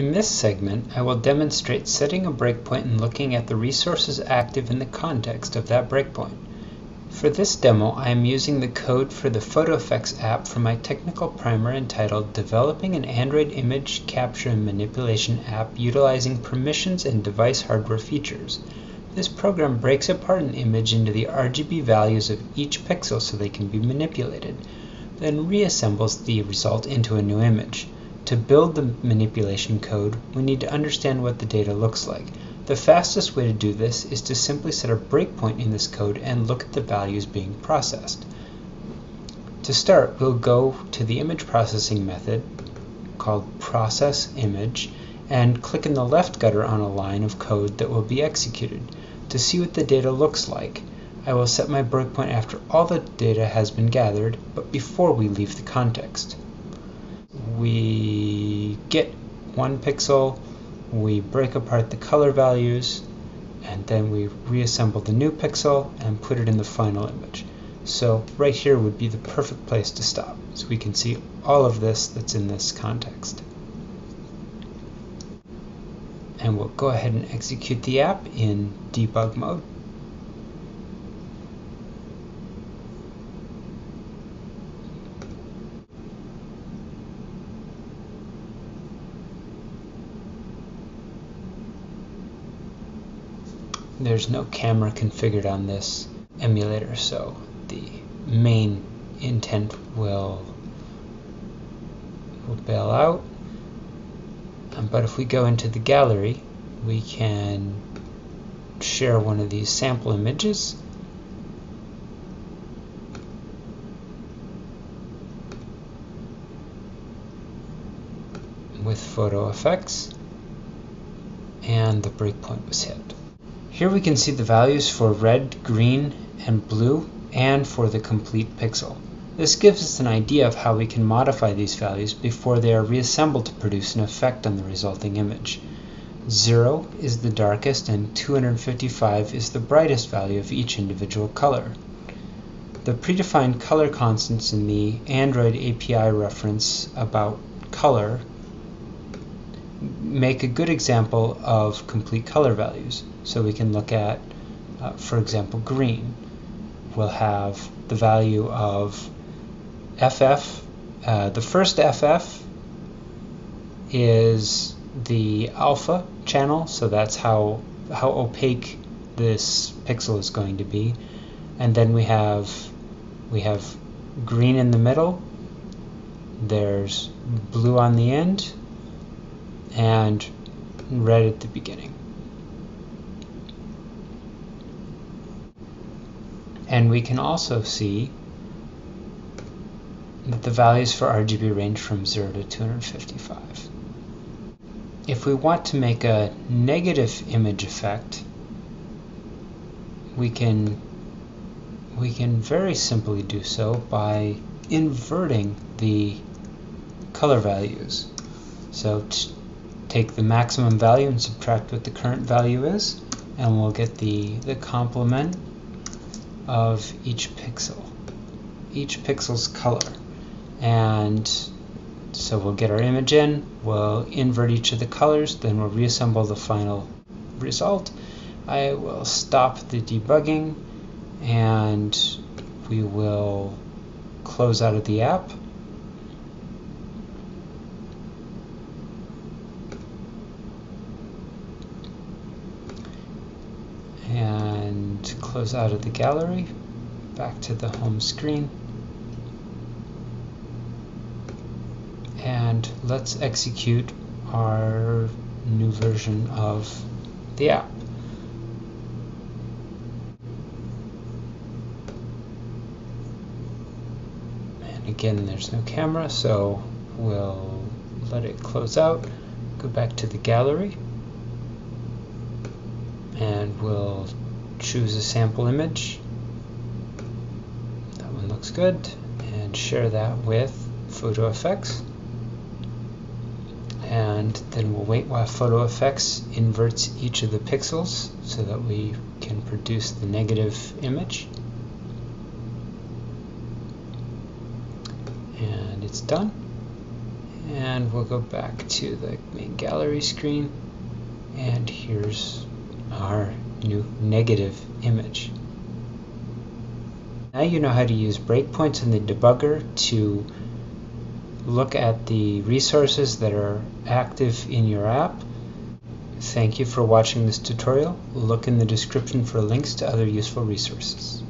In this segment, I will demonstrate setting a breakpoint and looking at the resources active in the context of that breakpoint. For this demo, I am using the code for the Photo Effects app from my technical primer entitled Developing an Android Image Capture and Manipulation App Utilizing Permissions and Device Hardware Features. This program breaks apart an image into the RGB values of each pixel so they can be manipulated, then reassembles the result into a new image. To build the manipulation code, we need to understand what the data looks like. The fastest way to do this is to simply set a breakpoint in this code and look at the values being processed. To start, we'll go to the image processing method called processImage and click in the left gutter on a line of code that will be executed. To see what the data looks like, I will set my breakpoint after all the data has been gathered, but before we leave the context. We get one pixel, we break apart the color values, and then we reassemble the new pixel and put it in the final image. So right here would be the perfect place to stop, so we can see all of this that's in this context. And we'll go ahead and execute the app in debug mode. There's no camera configured on this emulator, so the main intent will bail out. But if we go into the gallery, we can share one of these sample images. With photo effects, and the breakpoint was hit. Here we can see the values for red, green, and blue, and for the complete pixel. This gives us an idea of how we can modify these values before they are reassembled to produce an effect on the resulting image. 0 is the darkest and 255 is the brightest value of each individual color. The predefined color constants in the Android API reference about color make a good example of complete color values. So we can look at, for example, green. We'll have the value of FF. The first FF is the alpha channel, so that's how opaque this pixel is going to be. And then we have green in the middle, there's blue on the end, and red at the beginning. And we can also see that the values for RGB range from 0 to 255. If we want to make a negative image effect, we can very simply do so by inverting the color values. So take the maximum value and subtract what the current value is, and we'll get the complement of each pixel's color. And so we'll get our image in, we'll invert each of the colors, then we'll reassemble the final result. I will stop the debugging and we will close out of the app. And close out of the gallery, back to the home screen, and let's execute our new version of the app. And again, there's no camera, so we'll let it close out, go back to the gallery, and we'll choose a sample image. That one looks good, and share that with Photo Effects. And then we'll wait while Photo Effects inverts each of the pixels so that we can produce the negative image. And it's done. And we'll go back to the main gallery screen, and here's our new negative image. Now you know how to use breakpoints in the debugger to look at the resources that are active in your app. Thank you for watching this tutorial. Look in the description for links to other useful resources.